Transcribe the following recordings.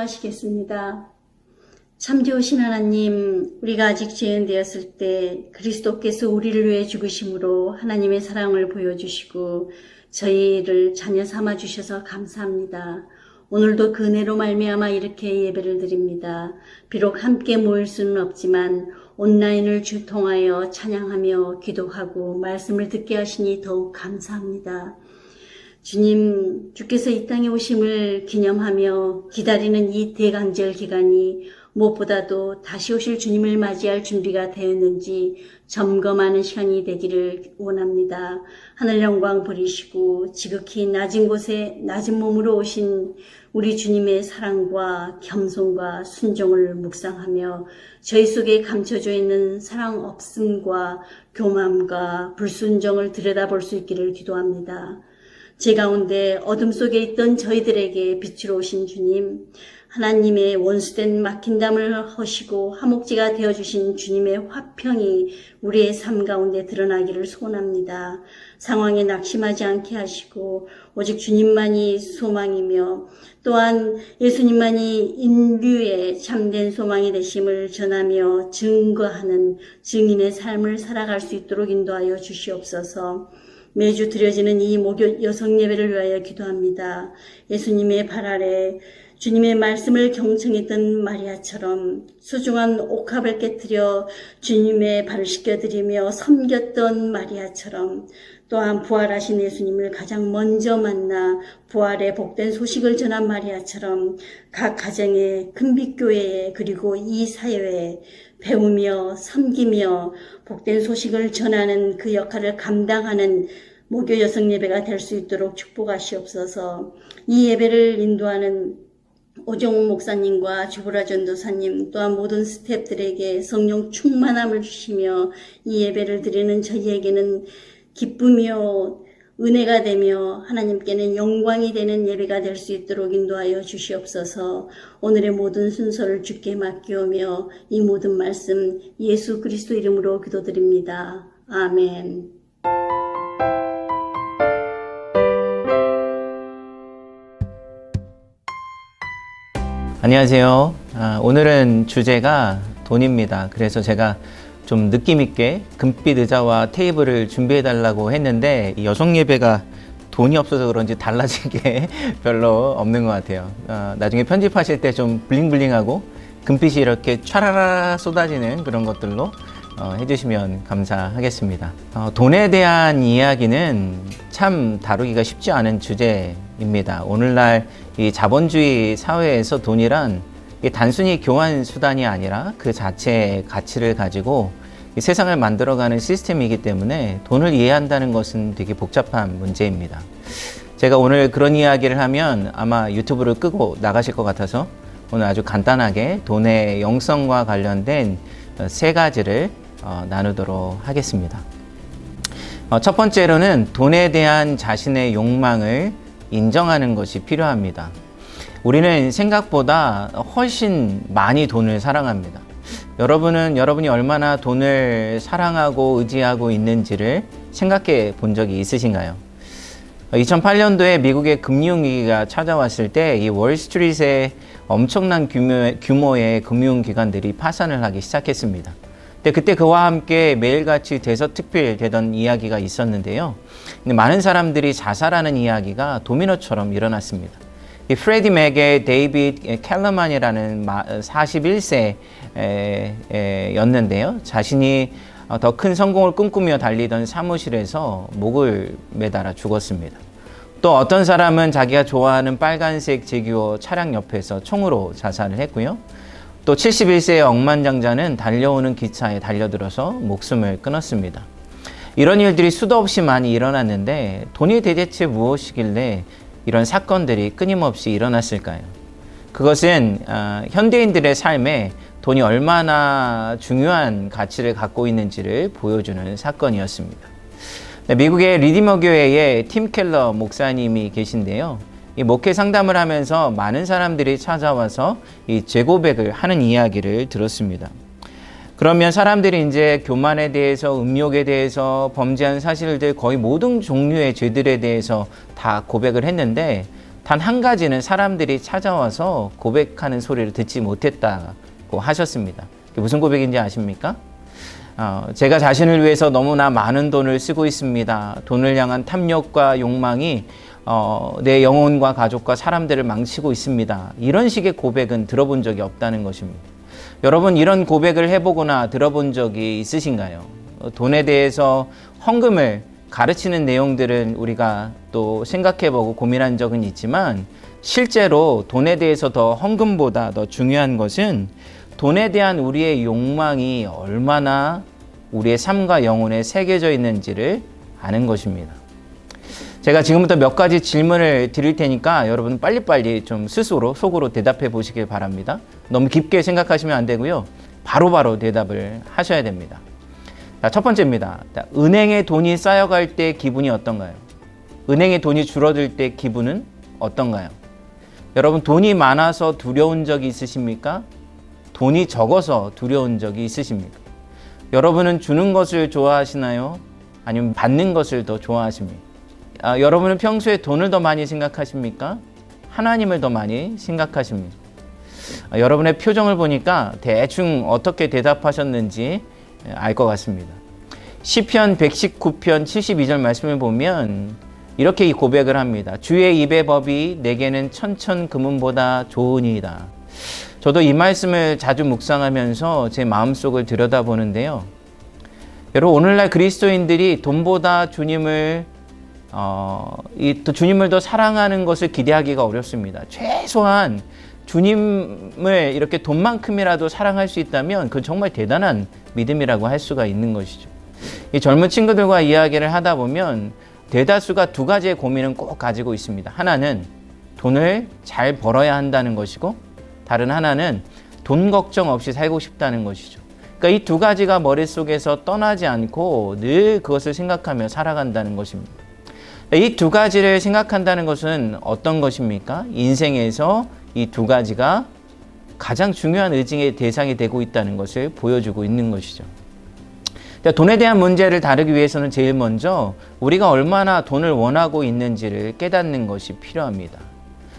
기도하시겠습니다. 참 좋으신 하나님, 우리가 아직 죄인되었을 때 그리스도께서 우리를 위해 죽으심으로 하나님의 사랑을 보여주시고 저희를 자녀 삼아 주셔서 감사합니다. 오늘도 그 은혜로 말미암아 이렇게 예배를 드립니다. 비록 함께 모일 수는 없지만 온라인을 통하여 찬양하며 기도하고 말씀을 듣게 하시니 더욱 감사합니다. 주님, 주께서 이 땅에 오심을 기념하며 기다리는 이 대강절 기간이 무엇보다도 다시 오실 주님을 맞이할 준비가 되었는지 점검하는 시간이 되기를 원합니다. 하늘 영광 버리시고 지극히 낮은 곳에 낮은 몸으로 오신 우리 주님의 사랑과 겸손과 순종을 묵상하며 저희 속에 감춰져 있는 사랑 없음과 교만과 불순종을 들여다볼 수 있기를 기도합니다. 제 가운데 어둠 속에 있던 저희들에게 빛으로 오신 주님, 하나님의 원수된 막힌 담을 허시고 화목지가 되어주신 주님의 화평이 우리의 삶 가운데 드러나기를 소원합니다. 상황에 낙심하지 않게 하시고 오직 주님만이 소망이며 또한 예수님만이 인류의 참된 소망이 되심을 전하며 증거하는 증인의 삶을 살아갈 수 있도록 인도하여 주시옵소서. 매주 드려지는 이 목요 여성 예배를 위하여 기도합니다. 예수님의 발 아래 주님의 말씀을 경청했던 마리아처럼 소중한 옥합을 깨뜨려 주님의 발을 씻겨드리며 섬겼던 마리아처럼 또한 부활하신 예수님을 가장 먼저 만나 부활의 복된 소식을 전한 마리아처럼 각 가정에, 금빛교회에, 그리고 이 사회에 배우며 섬기며 복된 소식을 전하는 그 역할을 감당하는 목요 여성 예배가 될 수 있도록 축복하시옵소서. 이 예배를 인도하는 오정훈 목사님과 주보라 전도사님 또한 모든 스태프들에게 성령 충만함을 주시며 이 예배를 드리는 저희에게는 기쁨이요 은혜가 되며 하나님께는 영광이 되는 예배가 될 수 있도록 인도하여 주시옵소서. 오늘의 모든 순서를 주께 맡기오며 이 모든 말씀 예수 그리스도 이름으로 기도드립니다. 아멘. 안녕하세요. 오늘은 주제가 돈입니다. 그래서 제가 좀 느낌 있게 금빛 의자와 테이블을 준비해 달라고 했는데 이 여성 예배가 돈이 없어서 그런지 달라진 게 별로 없는 것 같아요. 나중에 편집하실 때 좀 블링블링하고 금빛이 이렇게 촤라라 쏟아지는 그런 것들로 해주시면 감사하겠습니다. 돈에 대한 이야기는 참 다루기가 쉽지 않은 주제입니다. 오늘날 이 자본주의 사회에서 돈이란 단순히 교환 수단이 아니라 그 자체의 가치를 가지고 이 세상을 만들어가는 시스템이기 때문에 돈을 이해한다는 것은 되게 복잡한 문제입니다. 제가 오늘 그런 이야기를 하면 아마 유튜브를 끄고 나가실 것 같아서 오늘 아주 간단하게 돈의 영성과 관련된 세 가지를 나누도록 하겠습니다. 첫 번째로는 돈에 대한 자신의 욕망을 인정하는 것이 필요합니다. 우리는 생각보다 훨씬 많이 돈을 사랑합니다. 여러분이 얼마나 돈을 사랑하고 의지하고 있는지를 생각해 본 적이 있으신가요? 2008년도에 미국의 금융위기가 찾아왔을 때 이 월스트리트에 엄청난 규모의 금융기관들이 파산을 하기 시작했습니다. 근데 그때 그와 함께 매일같이 대서특필되던 이야기가 있었는데요. 많은 사람들이 자살하는 이야기가 도미노처럼 일어났습니다. 이 프레디 맥의 데이비드 캘러만이라는 41세였는데요. 자신이 더 큰 성공을 꿈꾸며 달리던 사무실에서 목을 매달아 죽었습니다. 또 어떤 사람은 자기가 좋아하는 빨간색 제규어 차량 옆에서 총으로 자살을 했고요. 또 71세의 억만장자는 달려오는 기차에 달려들어서 목숨을 끊었습니다. 이런 일들이 수도 없이 많이 일어났는데 돈이 대체 무엇이길래 이런 사건들이 끊임없이 일어났을까요? 그것은 현대인들의 삶에 돈이 얼마나 중요한 가치를 갖고 있는지를 보여주는 사건이었습니다. 미국의 리디머 교회에 팀 켈러 목사님이 계신데요. 이 목회 상담을 하면서 많은 사람들이 찾아와서 이 재고백을 하는 이야기를 들었습니다. 그러면 사람들이 이제 교만에 대해서, 음욕에 대해서, 범죄한 사실들 거의 모든 종류의 죄들에 대해서 다 고백을 했는데 단 한 가지는 사람들이 찾아와서 고백하는 소리를 듣지 못했다고 하셨습니다. 그게 무슨 고백인지 아십니까? 제가 자신을 위해서 너무나 많은 돈을 쓰고 있습니다. 돈을 향한 탐욕과 욕망이 내 영혼과 가족과 사람들을 망치고 있습니다. 이런 식의 고백은 들어본 적이 없다는 것입니다. 여러분, 이런 고백을 해보거나 들어본 적이 있으신가요? 돈에 대해서 헌금을 가르치는 내용들은 우리가 또 생각해보고 고민한 적은 있지만 실제로 돈에 대해서 더 헌금보다 더 중요한 것은 돈에 대한 우리의 욕망이 얼마나 우리의 삶과 영혼에 새겨져 있는지를 아는 것입니다. 제가 지금부터 몇 가지 질문을 드릴 테니까 여러분 빨리빨리 좀 스스로 속으로 대답해 보시길 바랍니다. 너무 깊게 생각하시면 안 되고요. 바로바로 대답을 하셔야 됩니다. 자, 첫 번째입니다. 은행에 돈이 쌓여갈 때 기분이 어떤가요? 은행에 돈이 줄어들 때 기분은 어떤가요? 여러분, 돈이 많아서 두려운 적이 있으십니까? 돈이 적어서 두려운 적이 있으십니까? 여러분은 주는 것을 좋아하시나요? 아니면 받는 것을 더 좋아하십니까? 여러분은 평소에 돈을 더 많이 생각하십니까? 하나님을 더 많이 생각하십니까? 여러분의 표정을 보니까 대충 어떻게 대답하셨는지 알 것 같습니다. 시편 119편 72절 말씀을 보면 이렇게 이 고백을 합니다. 주의 입의 법이 내게는 천천 금은보다 좋으니이다. 저도 이 말씀을 자주 묵상하면서 제 마음속을 들여다보는데요. 여러분, 오늘날 그리스도인들이 돈보다 주님을 주님을 더 사랑하는 것을 기대하기가 어렵습니다. 최소한 주님을 이렇게 돈만큼이라도 사랑할 수 있다면 그건 정말 대단한 믿음이라고 할 수가 있는 것이죠. 이 젊은 친구들과 이야기를 하다 보면 대다수가 두 가지의 고민은 꼭 가지고 있습니다. 하나는 돈을 잘 벌어야 한다는 것이고, 다른 하나는 돈 걱정 없이 살고 싶다는 것이죠. 그러니까 이 두 가지가 머릿속에서 떠나지 않고 늘 그것을 생각하며 살아간다는 것입니다. 이 두 가지를 생각한다는 것은 어떤 것입니까? 인생에서 이 두 가지가 가장 중요한 의징의 대상이 되고 있다는 것을 보여주고 있는 것이죠. 돈에 대한 문제를 다루기 위해서는 제일 먼저 우리가 얼마나 돈을 원하고 있는지를 깨닫는 것이 필요합니다.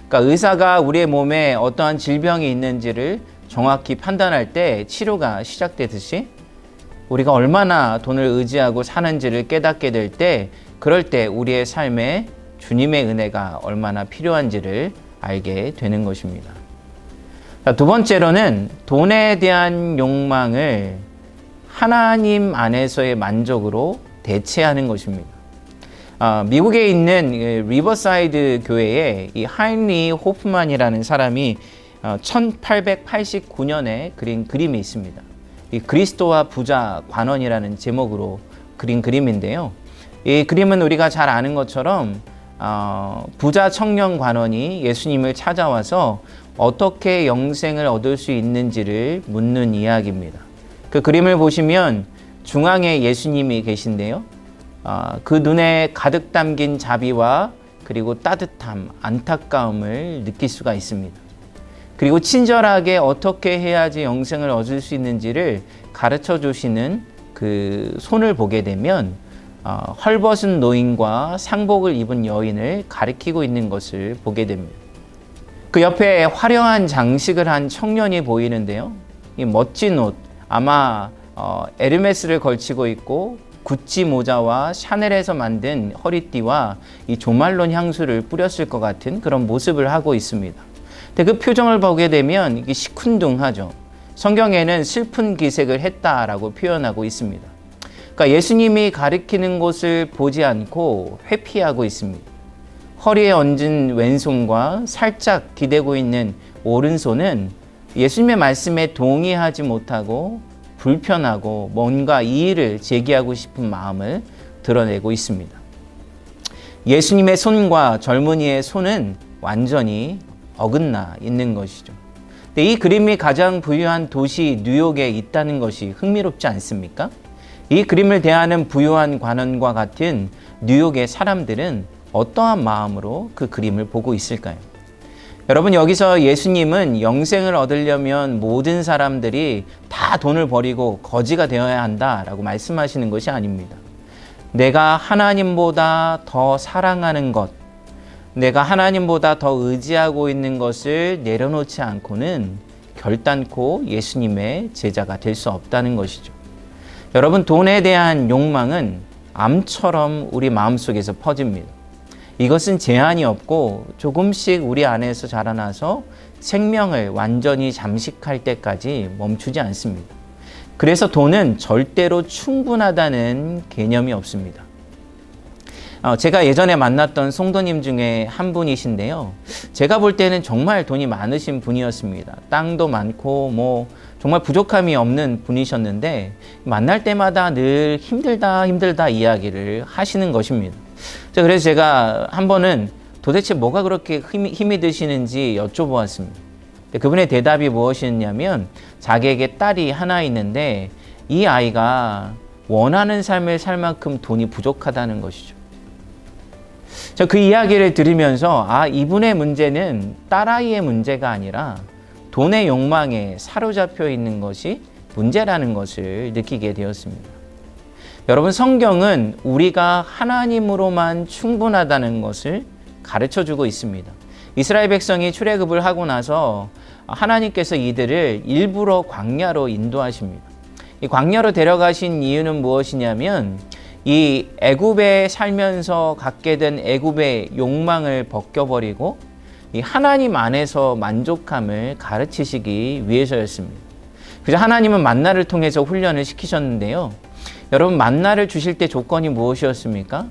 그러니까 의사가 우리의 몸에 어떠한 질병이 있는지를 정확히 판단할 때 치료가 시작되듯이 우리가 얼마나 돈을 의지하고 사는지를 깨닫게 될 때, 그럴 때 우리의 삶에 주님의 은혜가 얼마나 필요한지를 알게 되는 것입니다. 두 번째로는 돈에 대한 욕망을 하나님 안에서의 만족으로 대체하는 것입니다. 미국에 있는 리버사이드 교회에 이 하인리 호프만이라는 사람이 1889년에 그린 그림이 있습니다. 이 그리스도와 부자 관원이라는 제목으로 그린 그림인데요. 이 그림은 우리가 잘 아는 것처럼 부자 청년 관원이 예수님을 찾아와서 어떻게 영생을 얻을 수 있는지를 묻는 이야기입니다. 그 그림을 보시면 중앙에 예수님이 계신데요. 그 눈에 가득 담긴 자비와 그리고 따뜻함, 안타까움을 느낄 수가 있습니다. 그리고 친절하게 어떻게 해야지 영생을 얻을 수 있는지를 가르쳐 주시는 그 손을 보게 되면 헐벗은 노인과 상복을 입은 여인을 가리키고 있는 것을 보게 됩니다. 그 옆에 화려한 장식을 한 청년이 보이는데요. 이 멋진 옷, 아마 에르메스를 걸치고 있고 구찌 모자와 샤넬에서 만든 허리띠와 이 조말론 향수를 뿌렸을 것 같은 그런 모습을 하고 있습니다. 근데 그 표정을 보게 되면 이게 시큰둥하죠. 성경에는 슬픈 기색을 했다라고 표현하고 있습니다. 그러니까 예수님이 가리키는 곳을 보지 않고 회피하고 있습니다. 허리에 얹은 왼손과 살짝 기대고 있는 오른손은 예수님의 말씀에 동의하지 못하고 불편하고 뭔가 이의를 제기하고 싶은 마음을 드러내고 있습니다. 예수님의 손과 젊은이의 손은 완전히 어긋나 있는 것이죠. 근데 이 그림이 가장 부유한 도시 뉴욕에 있다는 것이 흥미롭지 않습니까? 이 그림을 대하는 부유한 관원과 같은 뉴욕의 사람들은 어떠한 마음으로 그 그림을 보고 있을까요? 여러분, 여기서 예수님은 영생을 얻으려면 모든 사람들이 다 돈을 버리고 거지가 되어야 한다라고 말씀하시는 것이 아닙니다. 내가 하나님보다 더 사랑하는 것, 내가 하나님보다 더 의지하고 있는 것을 내려놓지 않고는 결단코 예수님의 제자가 될 수 없다는 것이죠. 여러분, 돈에 대한 욕망은 암처럼 우리 마음속에서 퍼집니다. 이것은 제한이 없고 조금씩 우리 안에서 자라나서 생명을 완전히 잠식할 때까지 멈추지 않습니다. 그래서 돈은 절대로 충분하다는 개념이 없습니다. 제가 예전에 만났던 성도님 중에 한 분이신데요. 제가 볼 때는 정말 돈이 많으신 분이었습니다. 땅도 많고 정말 부족함이 없는 분이셨는데 만날 때마다 늘 힘들다 이야기를 하시는 것입니다. 그래서 제가 한 번은 도대체 뭐가 그렇게 힘이 드시는지 여쭤보았습니다. 그분의 대답이 무엇이었냐면 자기에게 딸이 하나 있는데 이 아이가 원하는 삶을 살 만큼 돈이 부족하다는 것이죠. 그 이야기를 들으면서 이분의 문제는 딸아이의 문제가 아니라 돈의 욕망에 사로잡혀 있는 것이 문제라는 것을 느끼게 되었습니다. 여러분, 성경은 우리가 하나님으로만 충분하다는 것을 가르쳐주고 있습니다. 이스라엘 백성이 출애굽을 하고 나서 하나님께서 이들을 일부러 광야로 인도하십니다. 이 광야로 데려가신 이유는 무엇이냐면 이 애굽에 살면서 갖게 된 애굽의 욕망을 벗겨버리고 이 하나님 안에서 만족함을 가르치시기 위해서였습니다. 그래서 하나님은 만나를 통해서 훈련을 시키셨는데요. 여러분, 만나를 주실 때 조건이 무엇이었습니까?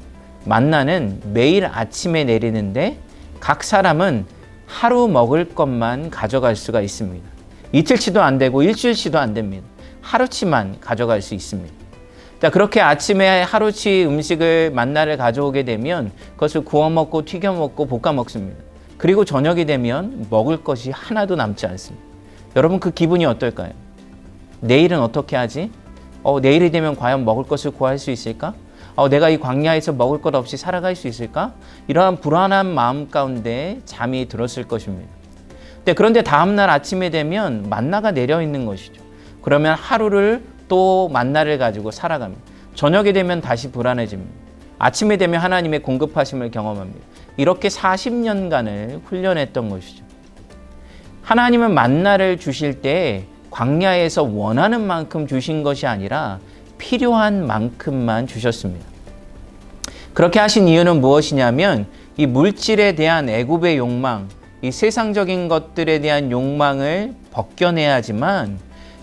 만나는 매일 아침에 내리는데 각 사람은 하루 먹을 것만 가져갈 수가 있습니다. 이틀치도 안 되고 일주일치도 안 됩니다. 하루치만 가져갈 수 있습니다. 자, 그렇게 아침에 하루치 음식을 만나를 가져오게 되면 그것을 구워 먹고 튀겨 먹고 볶아 먹습니다. 그리고 저녁이 되면 먹을 것이 하나도 남지 않습니다. 여러분, 그 기분이 어떨까요? 내일은 어떻게 하지? 내일이 되면 과연 먹을 것을 구할 수 있을까? 내가 이 광야에서 먹을 것 없이 살아갈 수 있을까? 이러한 불안한 마음 가운데 잠이 들었을 것입니다. 그런데 다음날 아침에 되면 만나가 내려 있는 것이죠. 그러면 하루를 또 만나를 가지고 살아갑니다. 저녁이 되면 다시 불안해집니다. 아침에 되면 하나님의 공급하심을 경험합니다. 이렇게 40년간을 훈련했던 것이죠. 하나님은 만나를 주실 때 광야에서 원하는 만큼 주신 것이 아니라 필요한 만큼만 주셨습니다. 그렇게 하신 이유는 무엇이냐면 이 물질에 대한 애굽의 욕망, 이 세상적인 것들에 대한 욕망을 벗겨내야지만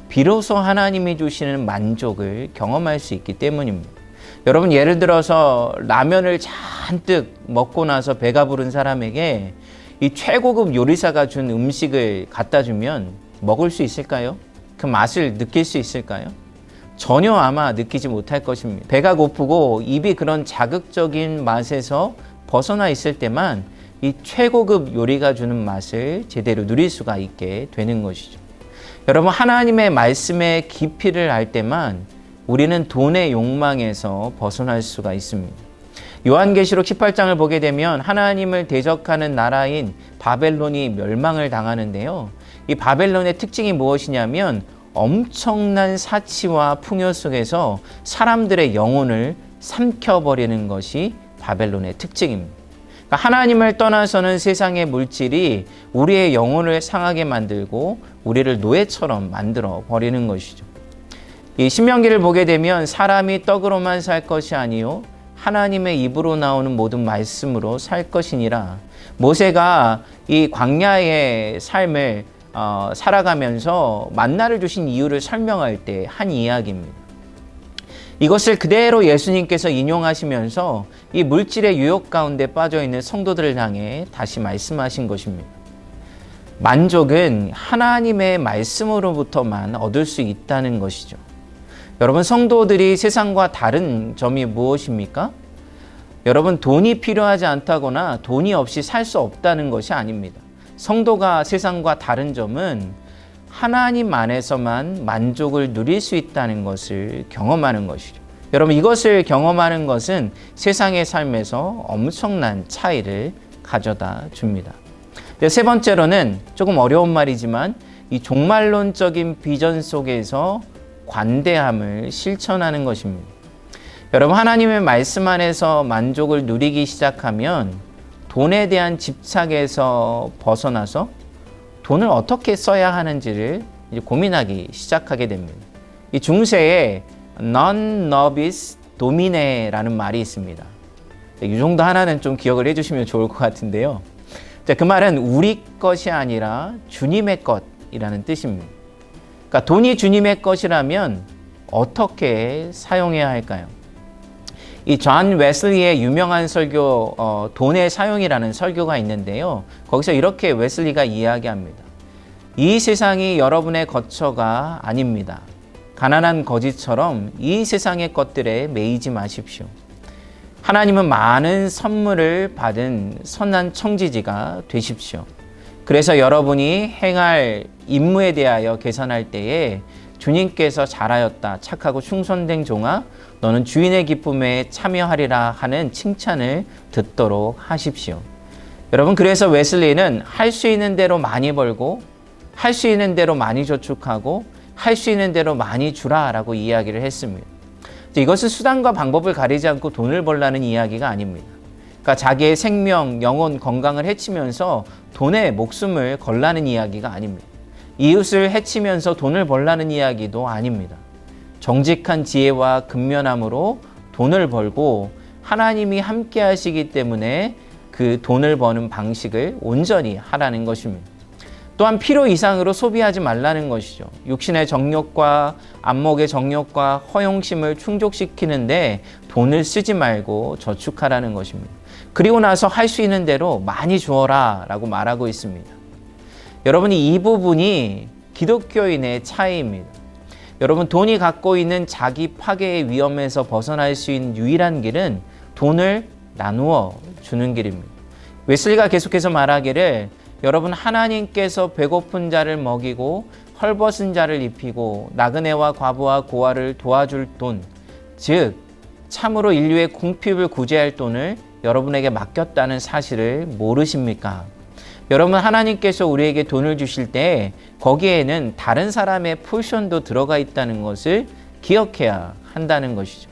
비로소 하나님이 주시는 만족을 경험할 수 있기 때문입니다. 여러분, 예를 들어서 라면을 잔뜩 먹고 나서 배가 부른 사람에게 이 최고급 요리사가 준 음식을 갖다 주면 먹을 수 있을까요? 그 맛을 느낄 수 있을까요? 전혀 아마 느끼지 못할 것입니다. 배가 고프고 입이 그런 자극적인 맛에서 벗어나 있을 때만 이 최고급 요리가 주는 맛을 제대로 누릴 수가 있게 되는 것이죠. 여러분, 하나님의 말씀의 깊이를 알 때만 우리는 돈의 욕망에서 벗어날 수가 있습니다. 요한계시록 18장을 보게 되면 하나님을 대적하는 나라인 바벨론이 멸망을 당하는데요. 이 바벨론의 특징이 무엇이냐면 엄청난 사치와 풍요 속에서 사람들의 영혼을 삼켜버리는 것이 바벨론의 특징입니다. 하나님을 떠나서는 세상의 물질이 우리의 영혼을 상하게 만들고 우리를 노예처럼 만들어 버리는 것이죠. 이 신명기를 보게 되면 사람이 떡으로만 살 것이 아니요 하나님의 입으로 나오는 모든 말씀으로 살 것이니라. 모세가 이 광야의 삶을 살아가면서 만나를 주신 이유를 설명할 때 한 이야기입니다. 이것을 그대로 예수님께서 인용하시면서 이 물질의 유혹 가운데 빠져있는 성도들을 향해 다시 말씀하신 것입니다. 만족은 하나님의 말씀으로부터만 얻을 수 있다는 것이죠. 여러분, 성도들이 세상과 다른 점이 무엇입니까? 여러분, 돈이 필요하지 않다거나 돈이 없이 살 수 없다는 것이 아닙니다. 성도가 세상과 다른 점은 하나님 안에서만 만족을 누릴 수 있다는 것을 경험하는 것이죠. 여러분, 이것을 경험하는 것은 세상의 삶에서 엄청난 차이를 가져다 줍니다. 세 번째로는 조금 어려운 말이지만 이 종말론적인 비전 속에서 관대함을 실천하는 것입니다. 여러분, 하나님의 말씀 안에서 만족을 누리기 시작하면 돈에 대한 집착에서 벗어나서 돈을 어떻게 써야 하는지를 이제 고민하기 시작하게 됩니다. 이 중세에 non nobis domine라는 말이 있습니다. 이 정도 하나는 좀 기억을 해주시면 좋을 것 같은데요. 그 말은 우리 것이 아니라 주님의 것이라는 뜻입니다. 그러니까 돈이 주님의 것이라면 어떻게 사용해야 할까요? 이 존 웨슬리의 유명한 설교 돈의 사용이라는 설교가 있는데요. 거기서 이렇게 웨슬리가 이야기합니다. 이 세상이 여러분의 거처가 아닙니다. 가난한 거지처럼 이 세상의 것들에 매이지 마십시오. 하나님은 많은 선물을 받은 선한 청지지가 되십시오. 그래서 여러분이 행할 임무에 대하여 계산할 때에 주님께서 잘하였다, 착하고 충성된 종아, 너는 주인의 기쁨에 참여하리라 하는 칭찬을 듣도록 하십시오. 여러분, 그래서 웨슬리는 할 수 있는 대로 많이 벌고 할 수 있는 대로 많이 저축하고 할 수 있는 대로 많이 주라라고 이야기를 했습니다. 이것은 수단과 방법을 가리지 않고 돈을 벌라는 이야기가 아닙니다. 그러니까 자기의 생명, 영혼, 건강을 해치면서 돈에 목숨을 걸라는 이야기가 아닙니다. 이웃을 해치면서 돈을 벌라는 이야기도 아닙니다. 정직한 지혜와 근면함으로 돈을 벌고 하나님이 함께 하시기 때문에 그 돈을 버는 방식을 온전히 하라는 것입니다. 또한 필요 이상으로 소비하지 말라는 것이죠. 육신의 정욕과 안목의 정욕과 허영심을 충족시키는데 돈을 쓰지 말고 저축하라는 것입니다. 그리고 나서 할 수 있는 대로 많이 주어라 라고 말하고 있습니다. 여러분이 이 부분이 기독교인의 차이입니다. 여러분, 돈이 갖고 있는 자기 파괴의 위험에서 벗어날 수 있는 유일한 길은 돈을 나누어 주는 길입니다. 웨슬리가 계속해서 말하기를 여러분, 하나님께서 배고픈 자를 먹이고 헐벗은 자를 입히고 나그네와 과부와 고아를 도와줄 돈, 즉 참으로 인류의 궁핍을 구제할 돈을 여러분에게 맡겼다는 사실을 모르십니까? 여러분, 하나님께서 우리에게 돈을 주실 때 거기에는 다른 사람의 포션도 들어가 있다는 것을 기억해야 한다는 것이죠.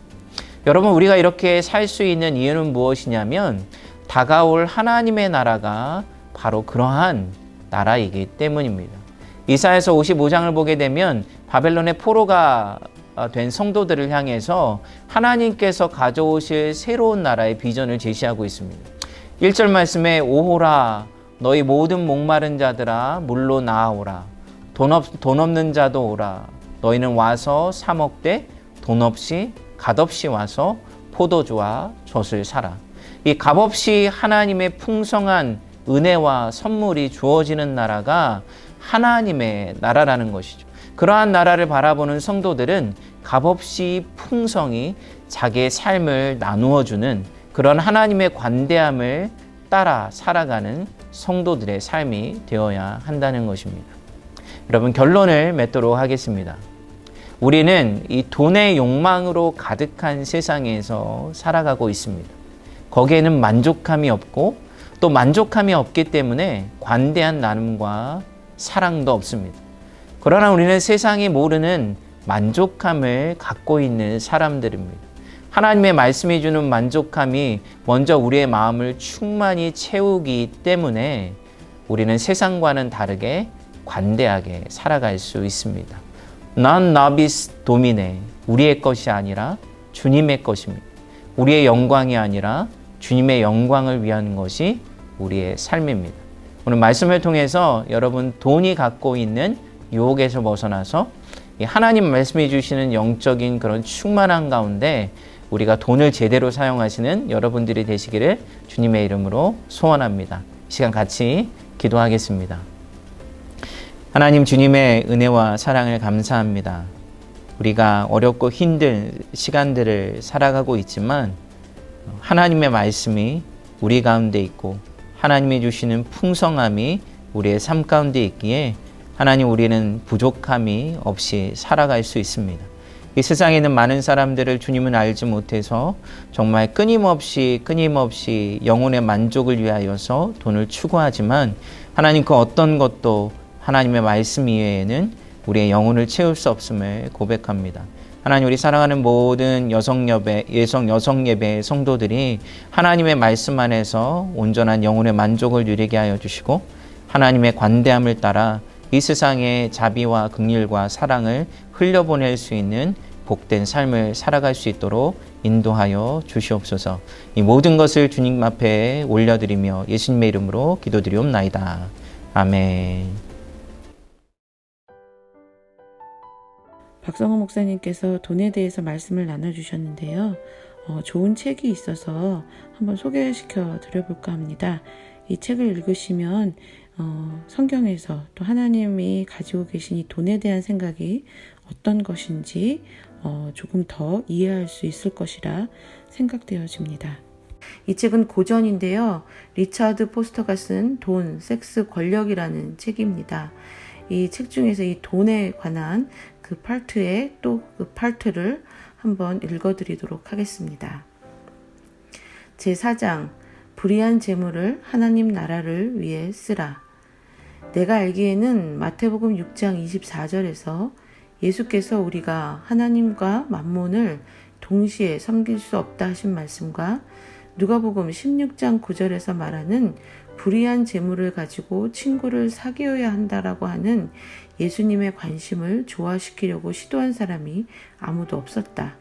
여러분, 우리가 이렇게 살 수 있는 이유는 무엇이냐면 다가올 하나님의 나라가 바로 그러한 나라이기 때문입니다. 이사야서 55장을 보게 되면 바벨론의 포로가 된 성도들을 향해서 하나님께서 가져오실 새로운 나라의 비전을 제시하고 있습니다. 1절 말씀에 오호라 너희 모든 목마른 자들아 물로 나아오라 돈 없는 자도 오라 너희는 와서 사 먹되 돈 없이 값없이 와서 포도주와 젖을 사라. 이 값없이 하나님의 풍성한 은혜와 선물이 주어지는 나라가 하나님의 나라라는 것이죠. 그러한 나라를 바라보는 성도들은 값없이 풍성히 자기의 삶을 나누어주는 그런 하나님의 관대함을 따라 살아가는 성도들의 삶이 되어야 한다는 것입니다. 여러분, 결론을 맺도록 하겠습니다. 우리는 이 돈의 욕망으로 가득한 세상에서 살아가고 있습니다. 거기에는 만족함이 없고 또 만족함이 없기 때문에 관대한 나눔과 사랑도 없습니다. 그러나 우리는 세상이 모르는 만족함을 갖고 있는 사람들입니다. 하나님의 말씀이 주는 만족함이 먼저 우리의 마음을 충만히 채우기 때문에 우리는 세상과는 다르게 관대하게 살아갈 수 있습니다. Non nobis domine, 우리의 것이 아니라 주님의 것입니다. 우리의 영광이 아니라 주님의 영광을 위한 것이 우리의 삶입니다. 오늘 말씀을 통해서 여러분 돈이 갖고 있는 유혹에서 벗어나서 하나님 말씀해 주시는 영적인 그런 충만한 가운데 우리가 돈을 제대로 사용하시는 여러분들이 되시기를 주님의 이름으로 소원합니다. 이 시간 같이 기도하겠습니다. 하나님, 주님의 은혜와 사랑을 감사합니다. 우리가 어렵고 힘든 시간들을 살아가고 있지만 하나님의 말씀이 우리 가운데 있고 하나님이 주시는 풍성함이 우리의 삶 가운데 있기에 하나님, 우리는 부족함이 없이 살아갈 수 있습니다. 이 세상에 있는 많은 사람들을 주님은 알지 못해서 정말 끊임없이 영혼의 만족을 위하여서 돈을 추구하지만 하나님, 그 어떤 것도 하나님의 말씀 이외에는 우리의 영혼을 채울 수 없음을 고백합니다. 하나님, 우리 사랑하는 모든 여성 예배 성도들이 하나님의 말씀 안에서 온전한 영혼의 만족을 누리게 하여 주시고 하나님의 관대함을 따라 이 세상의 자비와 긍휼과 사랑을 흘려보낼 수 있는 복된 삶을 살아갈 수 있도록 인도하여 주시옵소서. 이 모든 것을 주님 앞에 올려드리며 예수님의 이름으로 기도드리옵나이다. 아멘. 박성호 목사님께서 돈에 대해서 말씀을 나눠주셨는데요. 좋은 책이 있어서 한번 소개시켜 드려볼까 합니다. 이 책을 읽으시면 성경에서 또 하나님이 가지고 계신 이 돈에 대한 생각이 어떤 것인지 조금 더 이해할 수 있을 것이라 생각되어집니다. 이 책은 고전인데요. 리차드 포스터가 쓴 돈, 섹스, 권력이라는 책입니다. 이 책 중에서 이 돈에 관한 그 파트에 또 그 파트를 한번 읽어드리도록 하겠습니다. 제4장, 불의한 재물을 하나님 나라를 위해 쓰라. 내가 알기에는 마태복음 6장 24절에서 예수께서 우리가 하나님과 만몬을 동시에 섬길 수 없다 하신 말씀과 누가복음 16장 9절에서 말하는 불의한 재물을 가지고 친구를 사귀어야 한다라고 하는 예수님의 관심을 조화시키려고 시도한 사람이 아무도 없었다.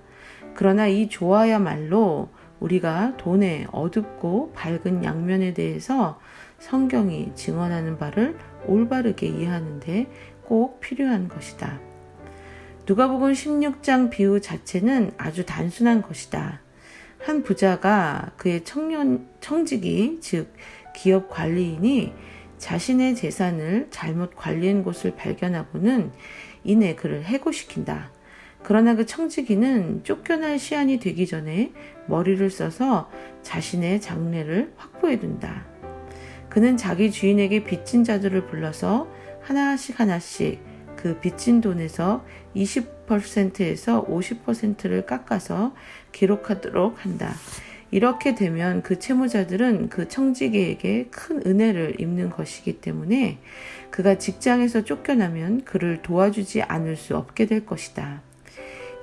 그러나 이 조화야말로 우리가 돈의 어둡고 밝은 양면에 대해서 성경이 증언하는 바를 올바르게 이해하는 데 꼭 필요한 것이다. 누가복음 16장 비유 자체는 아주 단순한 것이다. 한 부자가 그의 청지기, 즉 기업 관리인이 자신의 재산을 잘못 관리한 곳을 발견하고는 이내 그를 해고시킨다. 그러나 그 청지기는 쫓겨날 시한이 되기 전에 머리를 써서 자신의 장래를 확보해둔다. 그는 자기 주인에게 빚진 자들을 불러서 하나씩 그 빚진 돈에서 20%에서 50%를 깎아서 기록하도록 한다. 이렇게 되면 그 채무자들은 그 청지기에게 큰 은혜를 입는 것이기 때문에 그가 직장에서 쫓겨나면 그를 도와주지 않을 수 없게 될 것이다.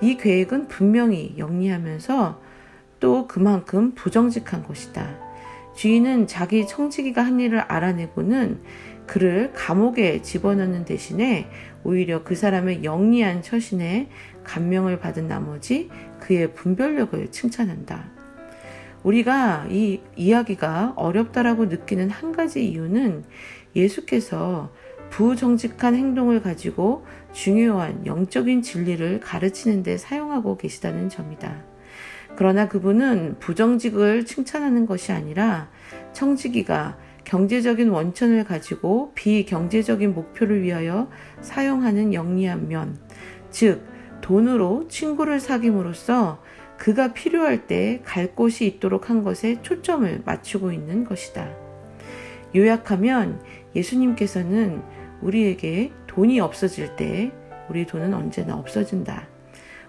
이 계획은 분명히 영리하면서 또 그만큼 부정직한 것이다. 주인은 자기 청지기가 한 일을 알아내고는 그를 감옥에 집어넣는 대신에 오히려 그 사람의 영리한 처신에 감명을 받은 나머지 그의 분별력을 칭찬한다. 우리가 이 이야기가 어렵다라고 느끼는 한 가지 이유는 예수께서 부정직한 행동을 가지고 중요한 영적인 진리를 가르치는 데 사용하고 계시다는 점이다. 그러나 그분은 부정직을 칭찬하는 것이 아니라 청지기가 경제적인 원천을 가지고 비경제적인 목표를 위하여 사용하는 영리한 면, 즉 돈으로 친구를 사귐으로써 그가 필요할 때 갈 곳이 있도록 한 것에 초점을 맞추고 있는 것이다. 요약하면 예수님께서는 우리에게 돈이 없어질 때 우리 돈은 언제나 없어진다.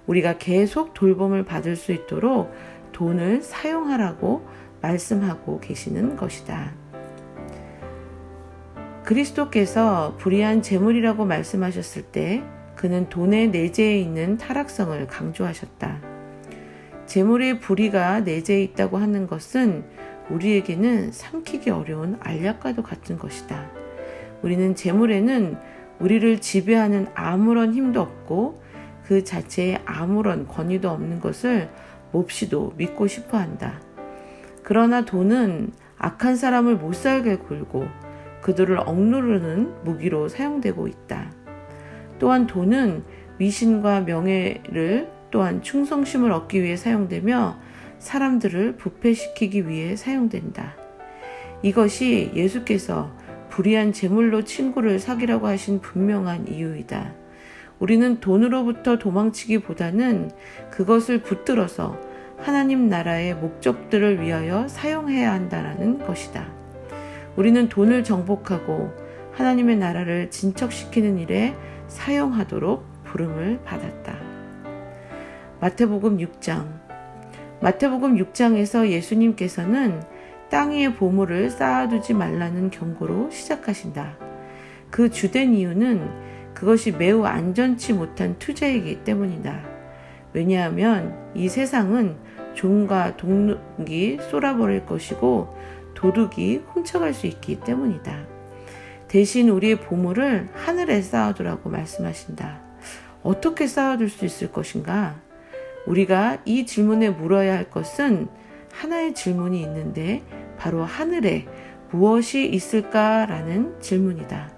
우리가 계속 돌봄을 받을 수 있도록 돈을 사용하라고 말씀하고 계시는 것이다. 그리스도께서 불의한 재물이라고 말씀하셨을 때 그는 돈의 내재에 있는 타락성을 강조하셨다. 재물의 불의가 내재해 있다고 하는 것은 우리에게는 삼키기 어려운 알약과도 같은 것이다. 우리는 재물에는 우리를 지배하는 아무런 힘도 없고 그 자체에 아무런 권위도 없는 것을 몹시도 믿고 싶어 한다. 그러나 돈은 악한 사람을 못살게 굴고 그들을 억누르는 무기로 사용되고 있다. 또한 돈은 위신과 명예를 또한 충성심을 얻기 위해 사용되며 사람들을 부패시키기 위해 사용된다. 이것이 예수께서 불의한 재물로 친구를 사귀라고 하신 분명한 이유이다. 우리는 돈으로부터 도망치기보다는 그것을 붙들어서 하나님 나라의 목적들을 위하여 사용해야 한다는 것이다. 우리는 돈을 정복하고 하나님의 나라를 진척시키는 일에 사용하도록 부름을 받았다. 마태복음 6장에서 예수님께서는 땅 위에 보물을 쌓아두지 말라는 경고로 시작하신다. 그 주된 이유는 그것이 매우 안전치 못한 투자이기 때문이다. 왜냐하면 이 세상은 종과 동룩이 쏟아버릴 것이고 도둑이 훔쳐갈 수 있기 때문이다. 대신 우리의 보물을 하늘에 쌓아두라고 말씀하신다. 어떻게 쌓아둘 수 있을 것인가? 우리가 이 질문에 물어야 할 것은 하나의 질문이 있는데 바로 하늘에 무엇이 있을까라는 질문이다.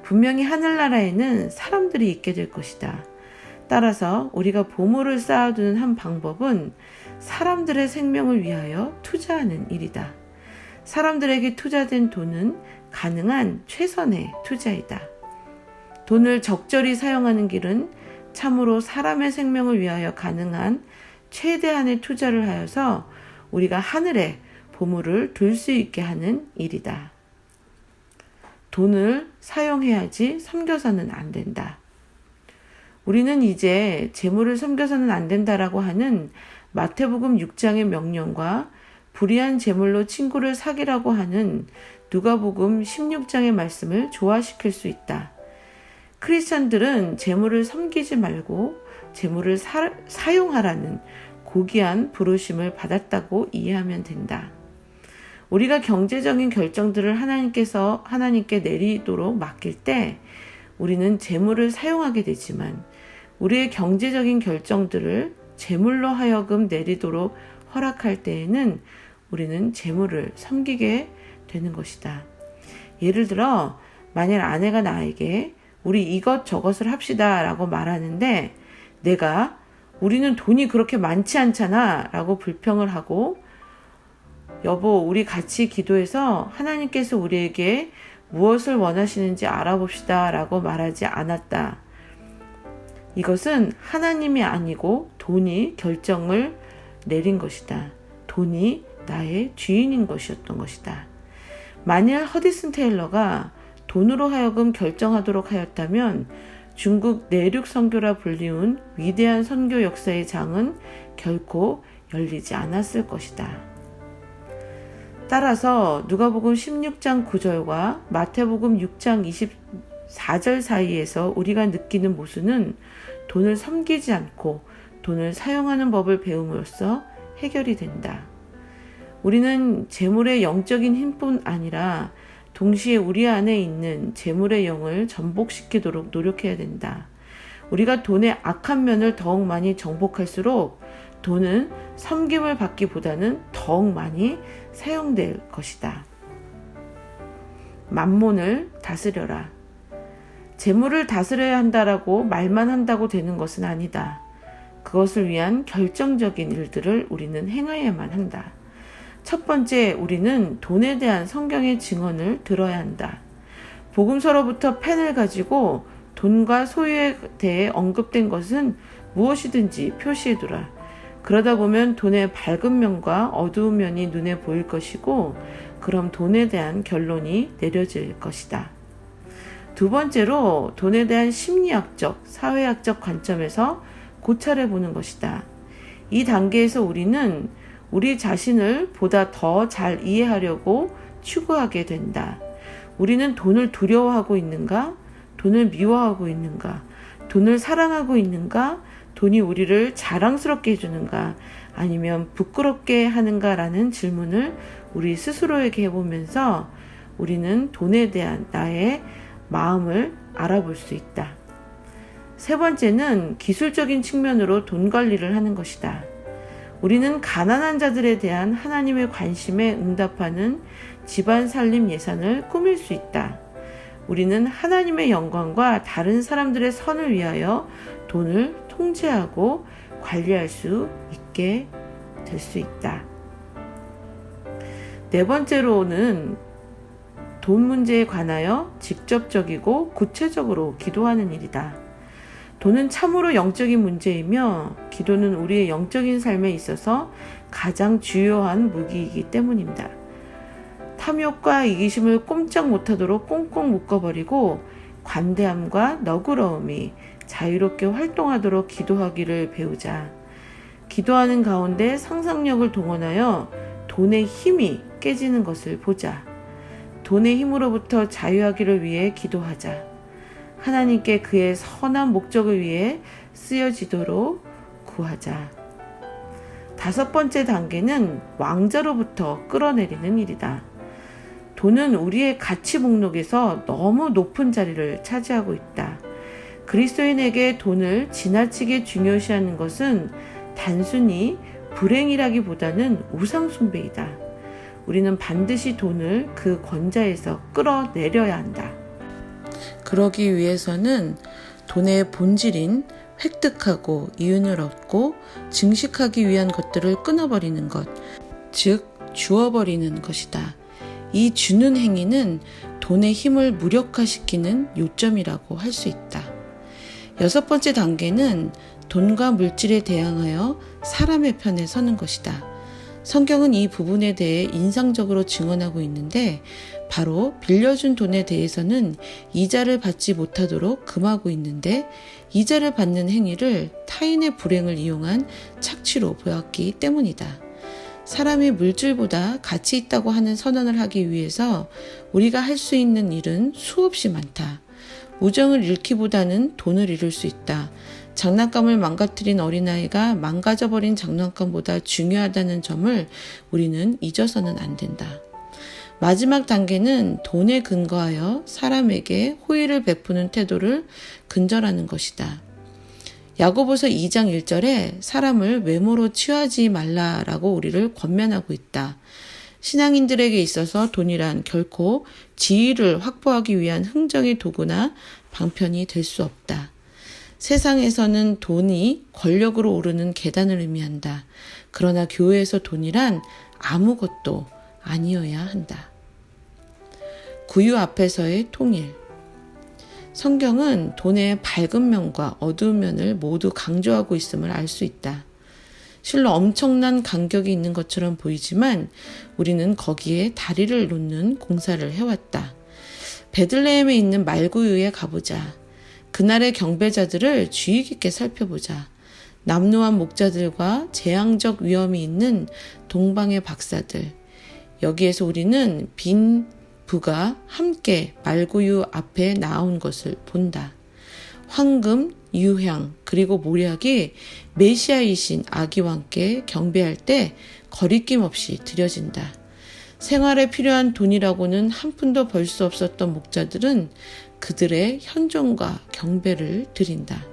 분명히 하늘나라에는 사람들이 있게 될 것이다. 따라서 우리가 보물을 쌓아두는 한 방법은 사람들의 생명을 위하여 투자하는 일이다. 사람들에게 투자된 돈은 가능한 최선의 투자이다. 돈을 적절히 사용하는 길은 참으로 사람의 생명을 위하여 가능한 최대한의 투자를 하여서 우리가 하늘에 보물을 둘 수 있게 하는 일이다. 돈을 사용해야지 섬겨서는 안 된다. 우리는 이제 재물을 섬겨서는 안 된다라고 하는 마태복음 6장의 명령과 불의한 재물로 친구를 사귀라고 하는 누가복음 16장의 말씀을 조화시킬 수 있다. 크리스천들은 재물을 섬기지 말고 재물을 사용하라는 고귀한 부르심을 받았다고 이해하면 된다. 우리가 경제적인 결정들을 하나님께 내리도록 맡길 때 우리는 재물을 사용하게 되지만 우리의 경제적인 결정들을 재물로 하여금 내리도록 허락할 때에는 우리는 재물을 섬기게 되는 것이다. 예를 들어 만일 아내가 나에게 우리 이것저것을 합시다 라고 말하는데 내가 우리는 돈이 그렇게 많지 않잖아 라고 불평을 하고 여보 우리 같이 기도해서 하나님께서 우리에게 무엇을 원하시는지 알아봅시다 라고 말하지 않았다. 이것은 하나님이 아니고 돈이 결정을 내린 것이다. 돈이 나의 주인인 것이었던 것이다. 만일 허디슨 테일러가 돈으로 하여금 결정하도록 하였다면 중국 내륙 선교라 불리운 위대한 선교 역사의 장은 결코 열리지 않았을 것이다. 따라서 누가복음 16장 9절과 마태복음 6장 24절 사이에서 우리가 느끼는 모순은 돈을 섬기지 않고 돈을 사용하는 법을 배움으로써 해결이 된다. 우리는 재물의 영적인 힘뿐 아니라 동시에 우리 안에 있는 재물의 영을 전복시키도록 노력해야 된다. 우리가 돈의 악한 면을 더욱 많이 정복할수록 돈은 섬김을 받기보다는 더욱 많이 사용될 것이다. 만몬을 다스려라. 재물을 다스려야 한다라고 말만 한다고 되는 것은 아니다. 그것을 위한 결정적인 일들을 우리는 행해야만 한다. 첫 번째, 우리는 돈에 대한 성경의 증언을 들어야 한다. 복음서로부터 펜을 가지고 돈과 소유에 대해 언급된 것은 무엇이든지 표시해두라. 그러다 보면 돈의 밝은 면과 어두운 면이 눈에 보일 것이고 그럼 돈에 대한 결론이 내려질 것이다. 두 번째로 돈에 대한 심리학적, 사회학적 관점에서 고찰해 보는 것이다. 이 단계에서 우리는 우리 자신을 보다 더 잘 이해하려고 추구하게 된다. 우리는 돈을 두려워하고 있는가? 돈을 미워하고 있는가? 돈을 사랑하고 있는가? 돈이 우리를 자랑스럽게 해주는가? 아니면 부끄럽게 하는가라는 질문을 우리 스스로에게 해보면서 우리는 돈에 대한 나의 마음을 알아볼 수 있다. 세 번째는 기술적인 측면으로 돈 관리를 하는 것이다. 우리는 가난한 자들에 대한 하나님의 관심에 응답하는 집안 살림 예산을 꾸밀 수 있다. 우리는 하나님의 영광과 다른 사람들의 선을 위하여 돈을 통제하고 관리할 수 있게 될 수 있다. 네 번째로는 돈 문제에 관하여 직접적이고 구체적으로 기도하는 일이다. 돈은 참으로 영적인 문제이며 기도는 우리의 영적인 삶에 있어서 가장 주요한 무기이기 때문입니다. 탐욕과 이기심을 꼼짝 못하도록 꽁꽁 묶어버리고 관대함과 너그러움이 자유롭게 활동하도록 기도하기를 배우자. 기도하는 가운데 상상력을 동원하여 돈의 힘이 깨지는 것을 보자. 돈의 힘으로부터 자유하기를 위해 기도하자. 하나님께 그의 선한 목적을 위해 쓰여지도록 구하자. 다섯 번째 단계는 왕자로부터 끌어내리는 일이다. 돈은 우리의 가치 목록에서 너무 높은 자리를 차지하고 있다. 그리스도인에게 돈을 지나치게 중요시하는 것은 단순히 불행이라기보다는 우상숭배이다. 우리는 반드시 돈을 그 권자에서 끌어내려야 한다. 그러기 위해서는 돈의 본질인 획득하고 이윤을 얻고 증식하기 위한 것들을 끊어버리는 것, 즉 주어버리는 것이다. 이 주는 행위는 돈의 힘을 무력화시키는 요점이라고 할 수 있다. 여섯 번째 단계는 돈과 물질에 대항하여 사람의 편에 서는 것이다. 성경은 이 부분에 대해 인상적으로 증언하고 있는데 바로 빌려준 돈에 대해서는 이자를 받지 못하도록 금하고 있는데 이자를 받는 행위를 타인의 불행을 이용한 착취로 보았기 때문이다. 사람이 물질보다 가치 있다고 하는 선언을 하기 위해서 우리가 할 수 있는 일은 수없이 많다. 우정을 잃기보다는 돈을 잃을 수 있다. 장난감을 망가뜨린 어린아이가 망가져버린 장난감보다 중요하다는 점을 우리는 잊어서는 안 된다. 마지막 단계는 돈에 근거하여 사람에게 호의를 베푸는 태도를 근절하는 것이다. 야고보서 2장 1절에 사람을 외모로 취하지 말라라고 우리를 권면하고 있다. 신앙인들에게 있어서 돈이란 결코 지위를 확보하기 위한 흥정의 도구나 방편이 될 수 없다. 세상에서는 돈이 권력으로 오르는 계단을 의미한다. 그러나 교회에서 돈이란 아무것도 아니어야 한다. 구유 앞에서의 통일. 성경은 돈의 밝은 면과 어두운 면을 모두 강조하고 있음을 알 수 있다. 실로 엄청난 간격이 있는 것처럼 보이지만 우리는 거기에 다리를 놓는 공사를 해왔다. 베들레헴에 있는 말구유에 가보자. 그날의 경배자들을 주의 깊게 살펴보자. 남루한 목자들과 재앙적 위험이 있는 동방의 박사들. 여기에서 우리는 빈 부가 함께 말구유 앞에 나온 것을 본다. 황금, 유향, 그리고 모략이 메시아이신 아기와 함께 경배할 때 거리낌 없이 드려진다. 생활에 필요한 돈이라고는 한 푼도 벌 수 없었던 목자들은 그들의 현존과 경배를 드린다.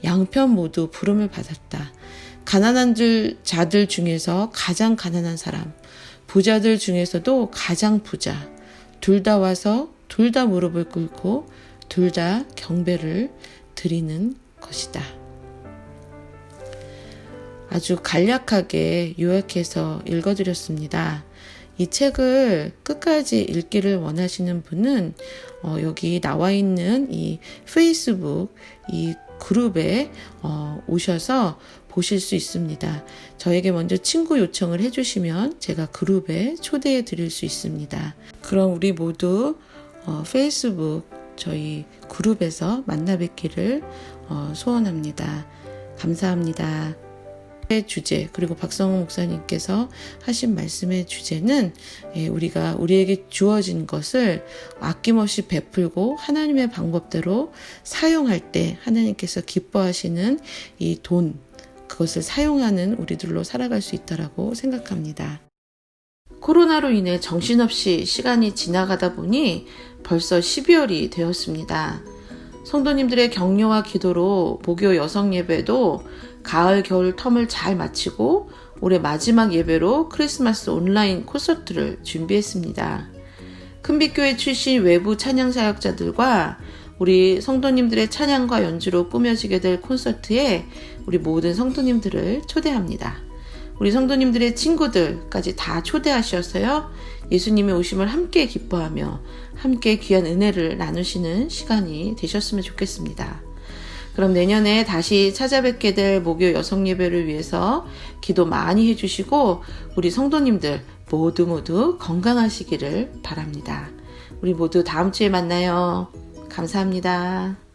양편 모두 부름을 받았다. 가난한 자들 중에서 가장 가난한 사람, 부자들 중에서도 가장 부자, 둘 다 와서 둘 다 무릎을 꿇고 둘 다 경배를 드리는 것이다. 아주 간략하게 요약해서 읽어드렸습니다. 이 책을 끝까지 읽기를 원하시는 분은 여기 나와 있는 이 페이스북 이 그룹에 오셔서 보실 수 있습니다. 저에게 먼저 친구 요청을 해주시면 제가 그룹에 초대해 드릴 수 있습니다. 그럼 우리 모두 페이스북 저희 그룹에서 만나 뵙기를 소원합니다. 감사합니다. 주제 그리고 박성호 목사님께서 하신 말씀의 주제는 우리에게 주어진 것을 아낌없이 베풀고 하나님의 방법대로 사용할 때 하나님께서 기뻐하시는 이 돈 그것을 사용하는 우리들로 살아갈 수 있다라고 생각합니다. 코로나로 인해 정신없이 시간이 지나가다 보니 벌써 12월이 되었습니다. 성도님들의 격려와 기도로 목요 여성 예배도 가을 겨울 텀을 잘 마치고 올해 마지막 예배로 크리스마스 온라인 콘서트를 준비했습니다. 큰빛교회 출신 외부 찬양 사역자들과 우리 성도님들의 찬양과 연주로 꾸며지게 될 콘서트에 우리 모든 성도님들을 초대합니다. 우리 성도님들의 친구들까지 다 초대하셨어요. 예수님의 오심을 함께 기뻐하며 함께 귀한 은혜를 나누시는 시간이 되셨으면 좋겠습니다. 그럼 내년에 다시 찾아뵙게 될 목요 여성 예배를 위해서 기도 많이 해주시고 우리 성도님들 모두 건강하시기를 바랍니다. 우리 모두 다음 주에 만나요. 감사합니다.